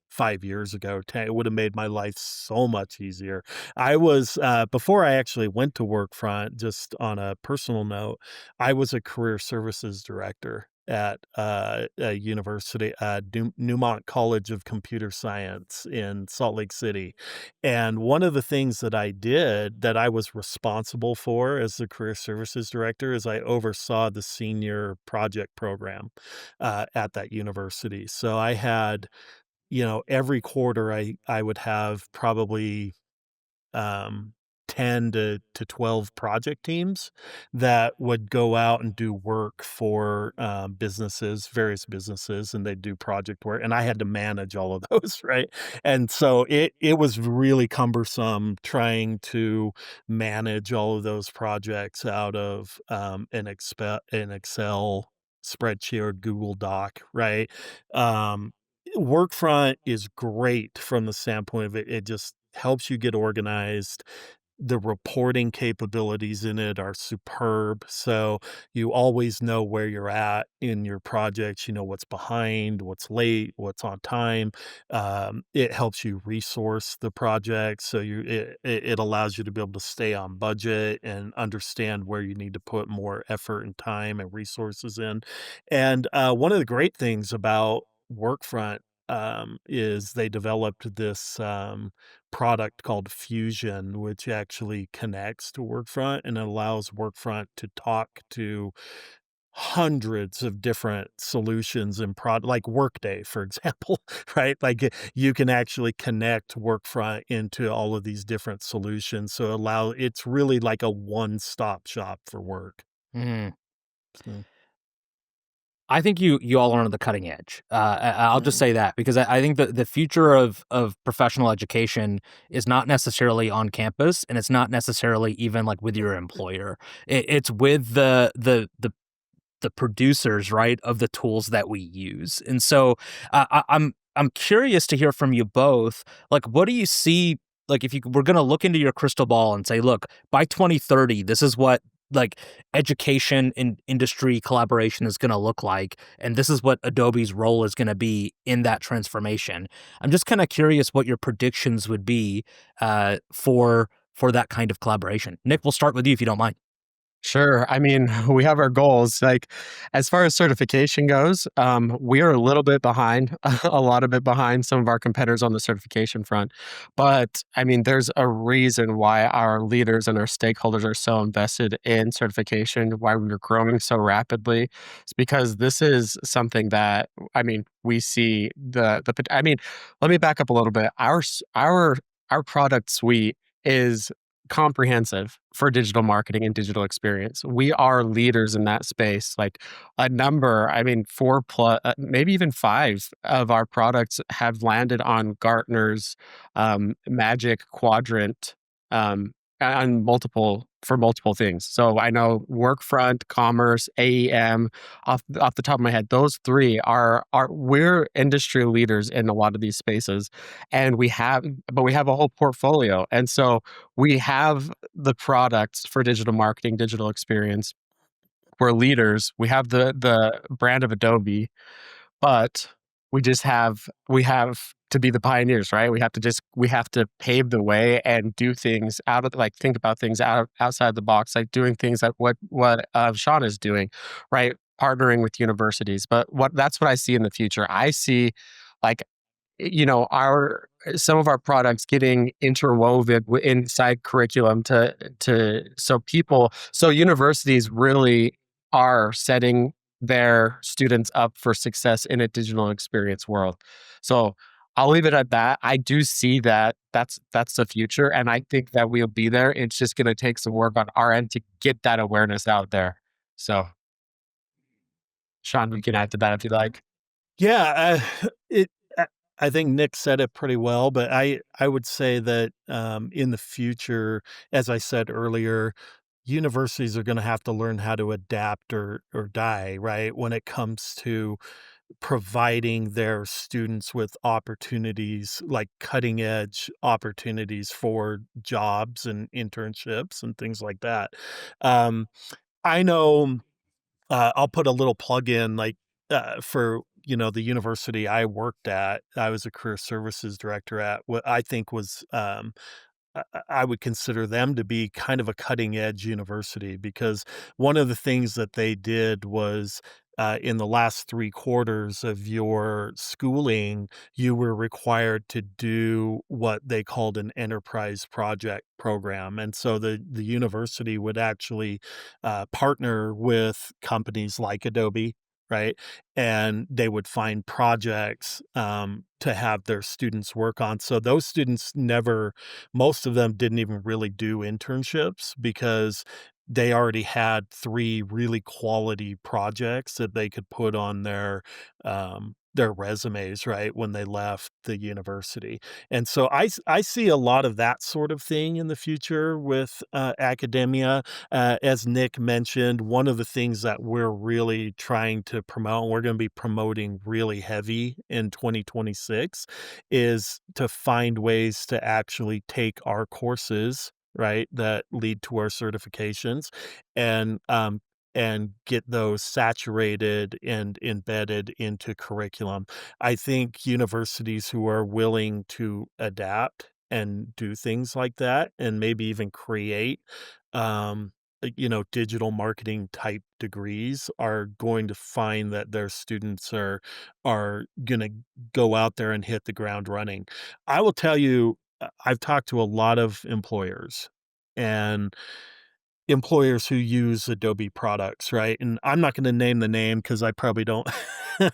5 years ago, 10, it would've made my life so much easier." Before I actually went to Workfront, just on a personal note, I was a career services director at, a university, Newmont College of Computer Science in Salt Lake City. And one of the things that I did that I was responsible for as the career services director is I oversaw the senior project program at that university. So I had, every quarter I would have probably um, 10 to 12 project teams that would go out and do work for various businesses, and they'd do project work. And I had to manage all of those, right? And so it was really cumbersome trying to manage all of those projects out of an Excel spreadsheet or Google Doc, right? Um, Workfront is great from the standpoint of it just helps you get organized. The reporting capabilities in it are superb, so you always know where you're at in your projects, you know what's behind, what's late, what's on time. It helps you resource the project, so it allows you to be able to stay on budget and understand where you need to put more effort and time and resources in. And, one of the great things about Workfront, is they developed this, product called Fusion, which actually connects to Workfront and allows Workfront to talk to hundreds of different solutions and like Workday, for example, right? Like you can actually connect Workfront into all of these different solutions. So it's really like a one-stop shop for work. Mhm. So, I think you all are on the cutting edge. I'll just yeah. say that because I think the future of professional education is not necessarily on campus, and it's not necessarily even like with your employer. It's with the producers, right, of the tools that we use. And so I'm curious to hear from you both. Like, what do you see? Like, if you were going to look into your crystal ball and say, look, by 2030, this is what like education and industry collaboration is going to look like, and this is what Adobe's role is going to be in that transformation. I'm just kind of curious what your predictions would be for that kind of collaboration. Nick, we'll start with you if you don't mind. Sure. I mean, we have our goals. Like, as far as certification goes, we are a little bit behind, a lot of it behind some of our competitors on the certification front. But I mean, there's a reason why our leaders and our stakeholders are so invested in certification, why we're growing so rapidly. It's because this is something that, I mean, we see I mean, let me back up a little bit. Our product suite is comprehensive for digital marketing and digital experience. We are leaders in that space. Like a number, I mean, four plus, maybe even five of our products have landed on Gartner's Magic Quadrant on multiple things. So I know Workfront, Commerce, AEM. Off the top of my head, those three are we're industry leaders in a lot of these spaces, and we have a whole portfolio, and so we have the products for digital marketing, digital experience. We're leaders. We have the brand of Adobe, but we have to be the pioneers, right? We have to pave the way and do things out of like think about things outside the box, like doing things like what Shawn is doing, right? Partnering with universities. But what that's what I see in the future. I see like our some of our products getting interwoven inside curriculum to so universities really are setting their students up for success in a digital experience world. So I'll leave it at that. I do see that that's the future, and I think that we'll be there. It's just going to take some work on our end to get that awareness out there. So, Shawn, we can add to that if you like. Yeah, it I I think Nick said it pretty well, but I would say that, in the future, as I said earlier, universities are gonna have to learn how to adapt or die, right, when it comes to providing their students with opportunities, like cutting edge opportunities for jobs and internships and things like that. Um, I know I'll put a little plug in, like, for, the university I worked at. I was a career services director at what I think was, I would consider them to be kind of a cutting edge university because one of the things that they did was, in the last 3 quarters of your schooling, you were required to do what they called an enterprise project program, and so the university would actually, partner with companies like Adobe, right? And they would find projects, to have their students work on, so those students never most of them didn't even really do internships because they already had 3 really quality projects that they could put on their resumes, right, when they left the university. And so I see a lot of that sort of thing in the future with, academia. As Nick mentioned, one of the things that we're really trying to promote, and we're gonna be promoting really heavy in 2026, is to find ways to actually take our courses, right, that lead to our certifications and, um, and get those saturated and embedded into curriculum. I think universities who are willing to adapt and do things like that and maybe even create, digital marketing type degrees are going to find that their students are gonna go out there and hit the ground running. I will tell you, I've talked to a lot of employers, and employers who use Adobe products, right? And I'm not gonna name the name because I probably don't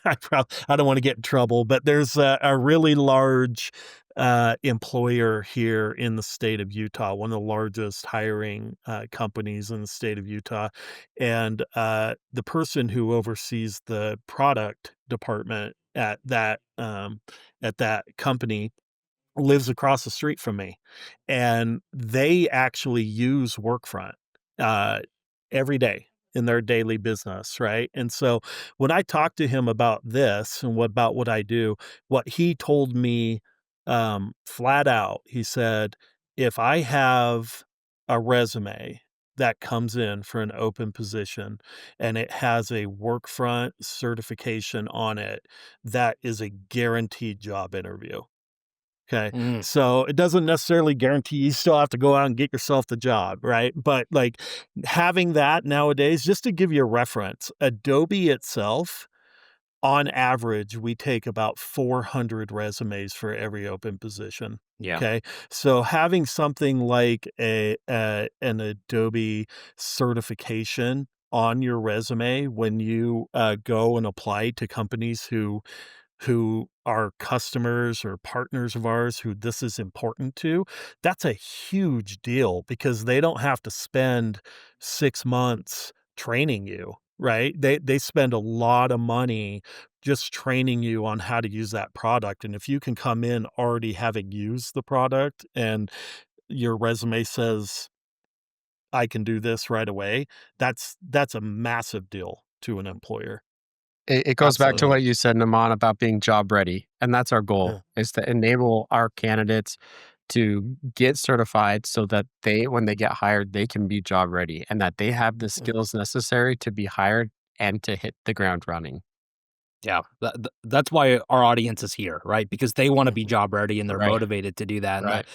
I don't wanna get in trouble, but there's a really large, employer here in the state of Utah, one of the largest hiring, companies in the state of Utah, and, the person who oversees the product department at that company lives across the street from me, and they actually use Workfront, uh, every day in their daily business, right? And so when I talked to him about this and what I do, what he told me, flat out, he said, "If I have a resume that comes in for an open position and it has a Workfront certification on it, that is a guaranteed job interview. Okay. Mm, So it doesn't necessarily guarantee you still have to go out and get yourself the job, right? But like having that nowadays, just to give you a reference, Adobe itself, on average, we take about 400 resumes for every open position. yeah. Okay. So having something like an Adobe certification on your resume when you go and apply to companies who are customers or partners of ours who this is important to, that's a huge deal because they don't have to spend 6 months training you, right? They spend a lot of money just training you on how to use that product, and if you can come in already having used the product and your resume says, "I can do this right away," that's a massive deal to an employer. It goes back to Absolutely. what you said, Naman, about being job ready, and that's our goal, Yeah. is to enable our candidates to get certified so that they when they get hired, they can be job ready and that they have the Yeah. skills necessary to be hired and to hit the ground running. Yeah, that's why our audience is here, right? Because they want to be Mhm. job ready and they're Right, motivated to do that, and right.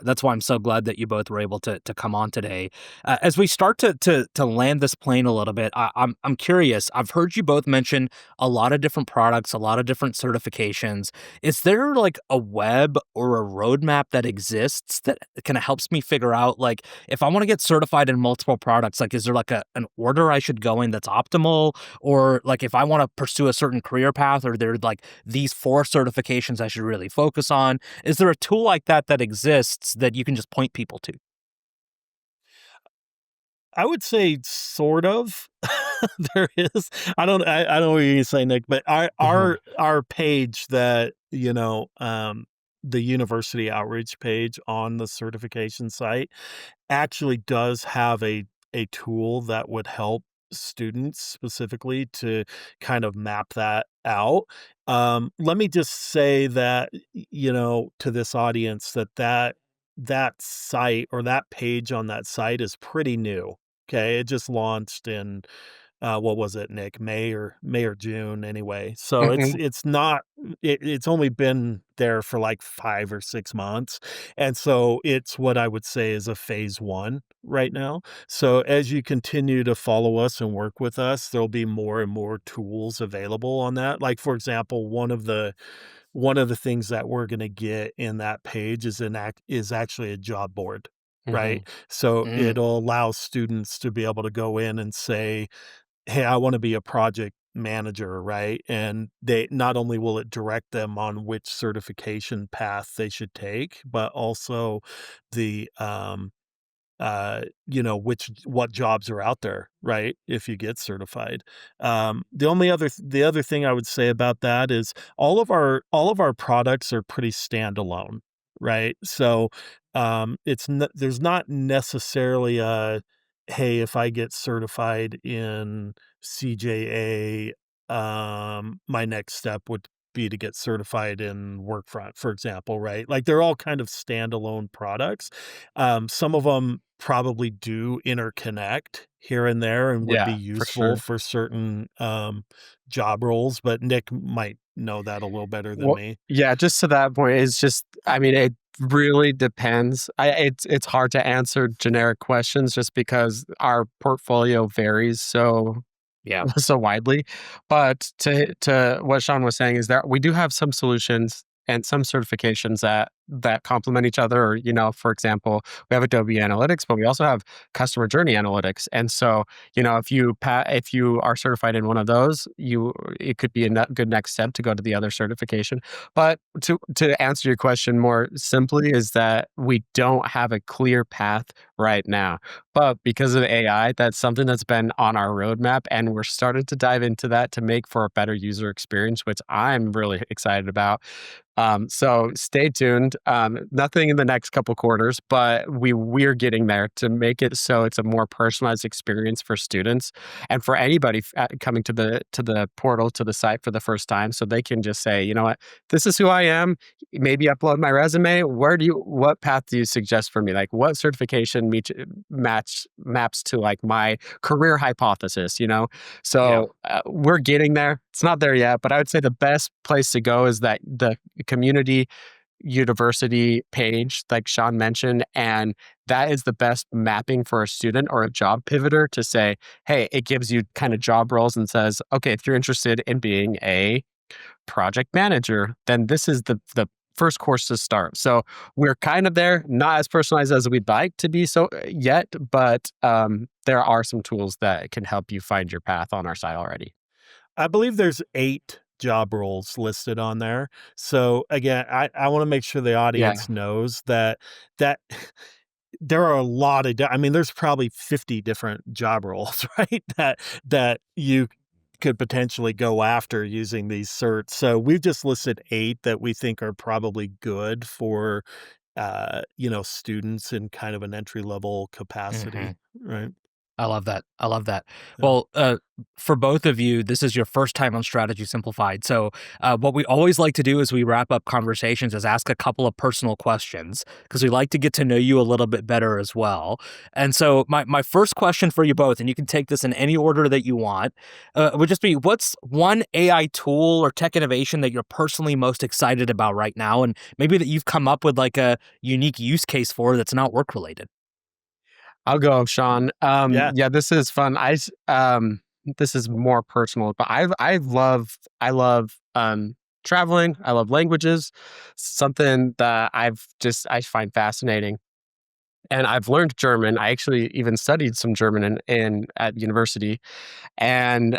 that's why I'm so glad that you both were able to come on today. As we start to land this plane a little bit, I'm curious. I've heard you both mention a lot of different products, a lot of different certifications. Is there like a web or a roadmap that exists that kind of helps me figure out like if I want to get certified in multiple products, like is there like an order I should go in that's optimal? Or like if I want to pursue a certain career path, or there's like these four certifications I should really focus on. Is there a tool like that that exists that you can just point people to? I would say sort of. There is. I don't know what you're gonna say, Nick, but Mhm, our page that, the university outreach page on the certification site actually does have a tool that would help students specifically to kind of map that out. Let me just say that, to this audience that site or that page on that site is pretty new. Okay, it just launched in what was it, Nick? May or June anyway. So mhm. it's not it's only been there for like 5 or 6 months. And so it's what I would say is a phase 1 right now. So as you continue to follow us and work with us, there'll be more and more tools available on that. Like for example, one of the things that we're going to get in that page is actually a job board, right? Mhm. So Mm, it'll allow students to be able to go in and say, "Hey, I wanna be a project manager," right? And they not only will it direct them on which certification path they should take, but also the, which what jobs are out there, right, if you get certified. The other thing I would say about that is all of our products are pretty standalone, right? So, there's not necessarily a, "Hey, if I get certified in CJA, my next step would be to get certified in Workfront," for example, right? Like, they're all kind of standalone products. Some of them probably do interconnect here and there and would be Yeah, for useful sure. for certain, job roles, but Nick might know that a little better than Well, me. yeah, just to that point, it's just I mean, it really depends. It's hard to answer generic questions just because our portfolio varies yeah. so widely. But to what Shawn was saying is that we do have some solutions and some certifications that complement each other. Or, for example, we have Adobe Analytics, but we also have customer journey analytics. And so, if you are certified in one of those, it could be a good next step to go to the other certification. But to answer your question more simply, is that we don't have a clear path right now. But because of AI, that's something that's been on our roadmap, and we're starting to dive into that to make for a better user experience, which I'm really excited about. So stay tuned. mind. Nothing in the next couple quarters, but we're getting there to make it so it's a more personalized experience for students and for anybody coming to the portal to the site for the first time, so they can just say, you know what, this is who I am. Maybe upload my resume. What path do you suggest for me? Like, what certification maps to like my career hypothesis? You know, Yeah. so we're getting there. It's not there yet, but I would say the best place to go is that the community university page, like Shawn mentioned, and that is the best mapping for a student or a job pivoter to say, hey, it gives you kind of job roles and says, okay, if you're interested in being a project manager, then this is the first course to start. So we're kind of there, not as personalized as we'd like to be so yet, but there are some tools that can help you find your path on our site already. I believe there's 8 job roles listed on there. So, again, I wanna make sure the Yeah. audience knows that there are a lot of I mean, there's probably 50 different job roles, right? That you could potentially go after using these certs. So, we've just listed 8 that we think are probably good for, students in kind of an entry level Mhm. capacity, right? I love that. I love that. Yeah. Well, for both of you, this is your first time on Strategy Simplified. So, what we always like to do as we wrap up conversations is ask a couple of personal questions because we like to get to know you a little bit better as well. And so, my first question for you both, and you can take this in any order that you want, would just be what's one AI tool or tech innovation that you're personally most excited about right now? And maybe that you've come up with like a unique use case for that's not work related? I'll go, Shawn. Yeah. Yeah, this is fun. This is more personal, but I love traveling. I love languages. Something that I find fascinating. And I've learned German. I actually even studied some German in at university, and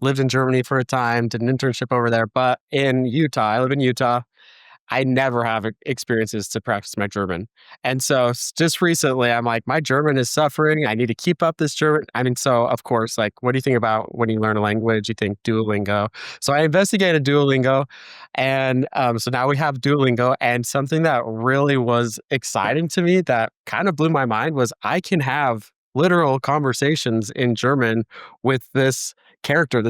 lived in Germany for a time. Did an internship over there. But in Utah, I live in Utah. I never have experiences to practice my German. And so just recently, I'm like, my German is suffering. I need to keep up this German. I mean, so of course, like, what do you think about when you learn a language? You think Duolingo. So I investigated Duolingo. And so now we have Duolingo. And something that really was exciting to me that kind of blew my mind was I can have literal conversations in German with this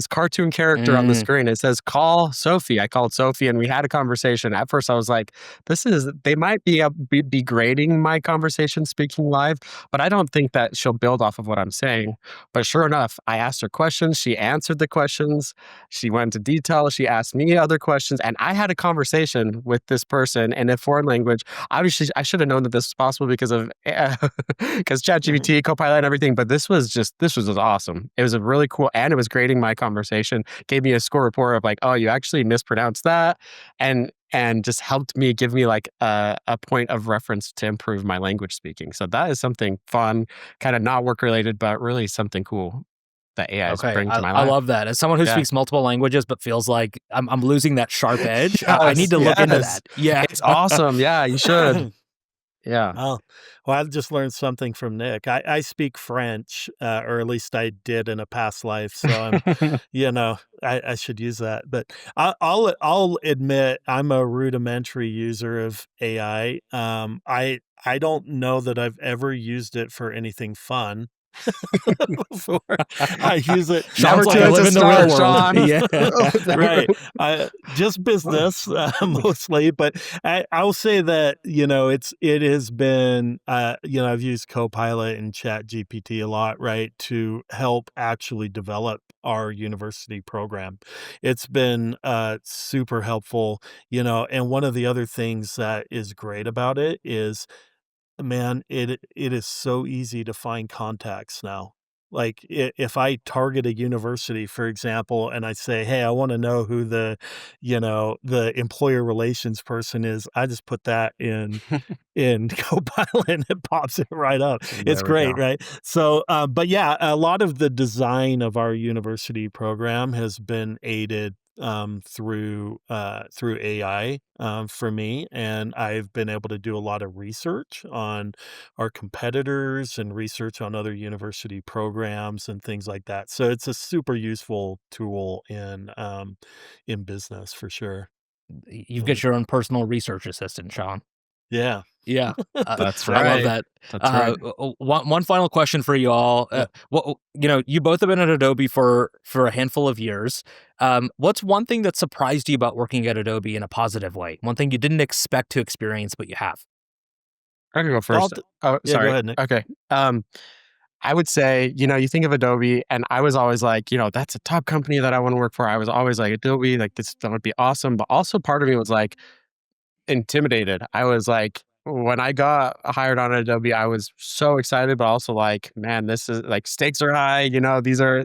cartoon character on the Mm, screen. It says, call Sophie. I called Sophie and we had a conversation. At first, I was like, they might be grading my conversation speaking live, but I don't think that she'll build off of what I'm saying. But sure enough, I asked her questions. She answered the questions. She went into detail. She asked me other questions. And I had a conversation with this person in a foreign language. Obviously, I should have known that this was possible because of because Mhm. ChatGPT, Copilot, and everything. But this was just awesome. It was a really cool, and it was grading my conversation. Gave me a score report of like, oh, you actually mispronounced that, and just helped me give me like a point of reference to improve my language speaking. So that is something fun, kind of not work related, but really something cool that AI is okay, bringing to my I life. love that. As someone who Yeah. speaks multiple languages but feels like I'm losing that sharp edge, I need Yes. to look into Yes. that. Yeah. It's awesome. Yeah, you should. Yeah. Oh, well, I've just learned something from Nick. I speak French, or at least I did in a past life, so I should use that. But I'll admit I'm a rudimentary user of AI. I don't know that I've ever used it for anything fun before. I use it Never Sean's like, too I late live to in the real start, world. Shawn. Yeah. right. Just business, mostly, but I'll say that, it has been, I've used Copilot and Chat GPT a lot, right, to help actually develop our university program. It's been, super helpful, and one of the other things that is great about it is, man, it is so easy to find contacts now. Like, if I target a university, for example, and I say, "Hey, I wanna know who the employer relations person is," I just put that in Copilot, and it pops it right up. It's There we great, go. right? So, but yeah, a lot of the design of our university program has been aided, through AI, for me, and I've been able to do a lot of research on our competitors and research on other university programs and things like that. So it's a super useful tool in business for sure. You've got your own personal research assistant, Shawn. Yeah. Yeah, That's I love right. that. That's right. One final question for you all. Yeah. You both have been at Adobe for a handful of years. What's one thing that surprised you about working at Adobe in a positive way? One thing you didn't expect to experience, but you have. I can go I'll first. t Oh, Yeah, go sorry. ahead, Nick. Okay. I would say, you think of Adobe, and I was always like, that's a top company that I want to work for. I was always like, Adobe, like that would be awesome. But also part of me was like, intimidated. I was like, when I got hired on Adobe, I was so excited, but also like, man, this is like stakes are high. These are,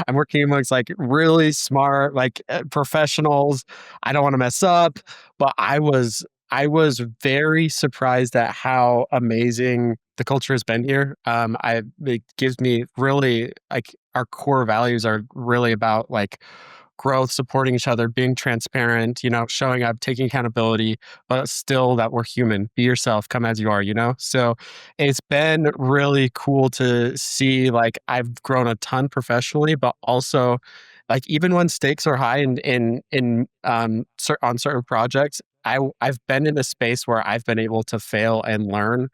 I'm working amongst like really smart, like professionals. I don't want to mess up, but I was very surprised at how amazing the culture has been here. It gives me really like our core values are really about like growth, supporting each other, being transparent, showing up, taking accountability, but still that we're human. Be yourself, come as you are. So it's been really cool to see like I've grown a ton professionally, but also like even when stakes are high on certain projects, I've been in a space where I've been able to fail and learn,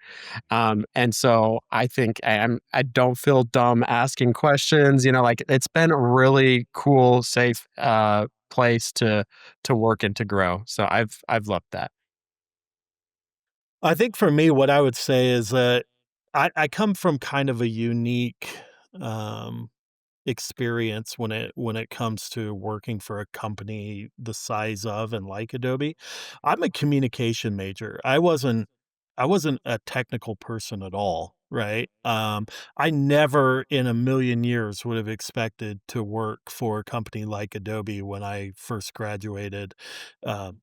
and so I think I don't feel dumb asking questions. Like it's been a really cool, safe place to work and to grow. So I've loved that. I think for me, what I would say is that I come from kind of a unique, um experience when it comes to working for a company the size of and like Adobe. I'm a communication major. I wasn't a technical person at all, right? I never in a million years would have expected to work for a company like Adobe when I first graduated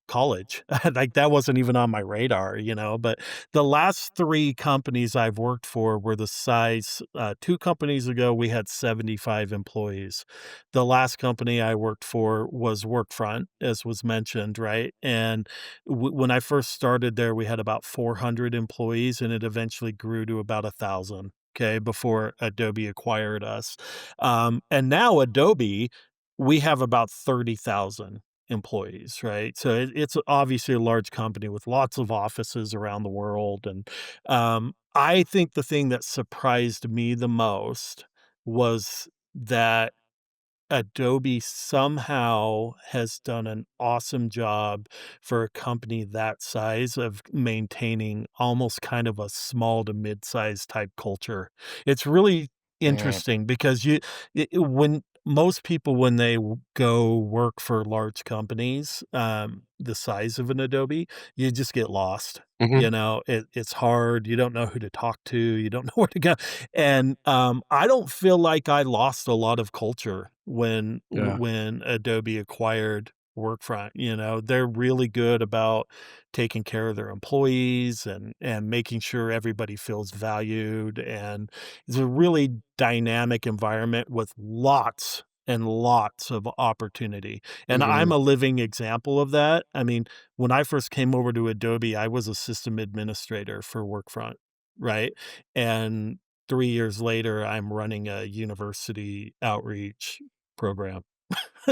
college. Like that wasn't even on my radar. But the last three companies I've worked for were the size. Two companies ago, we had 75 employees. The last company I worked for was Workfront, as was mentioned, right? And when I first started there, we had about 400 employees, and it eventually grew to about 1,000. Okay, before Adobe acquired us, and now Adobe, we have about 30,000 employees, right? So it's obviously a large company with lots of offices around the world, and I think the thing that surprised me the most was that Adobe somehow has done an awesome job for a company that size of maintaining almost kind of a small to mid-sized type culture. It's really Mm, interesting because when most people when they go work for large companies, the size of an Adobe, you just get lost. Hmm. It's hard. You don't know who to talk to. You don't know where to go. And, I don't feel like I lost a lot of culture Yeah. when Adobe acquired Workfront. They're really good about taking care of their employees and making sure everybody feels valued, and it's a really dynamic environment with lots and lots of opportunity, and I'm Hmm. a living example of that. I mean, when I first came over to Adobe, I was a system administrator for Workfront, right? And 3 years later, I'm running a university outreach program.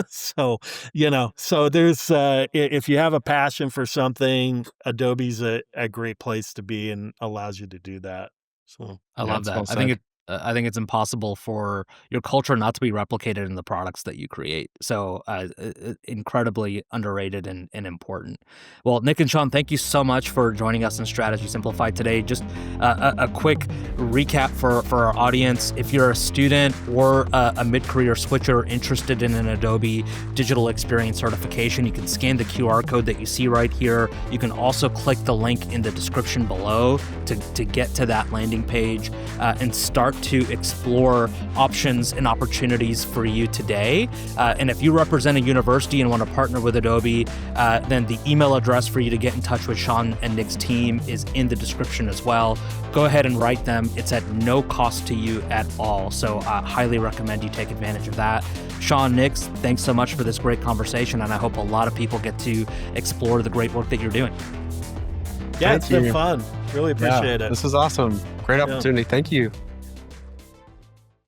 So there's, if you have a passion for something, Adobe's a great place to be and allows you to do that. So, I Yeah, love it's that. well said. I think it's impossible for your culture not to be replicated in the products that you create. So, incredibly underrated and important. Well, Nick and Shawn, thank you so much for joining us in Strategy Simplified today. Just a quick recap for our audience. If you're a student or a mid-career switcher interested in an Adobe digital experience certification, you can scan the QR code that you see right here. You can also click the link in the description below to get to that landing page and start to explore options and opportunities for you today. And if you represent a university and want to partner with Adobe, then the email address for you to get in touch with Shawn and Nick's team is in the description as well. Go ahead and write them. It's at no cost to you at all. So highly recommend you take advantage of that. Shawn, Nick, thanks so much for this great conversation. And I hope a lot of people get to explore the great work that you're doing. yeah, Thank it's been you. fun. Really Yeah, appreciate it. this was awesome. Great Yeah. opportunity. Thank you.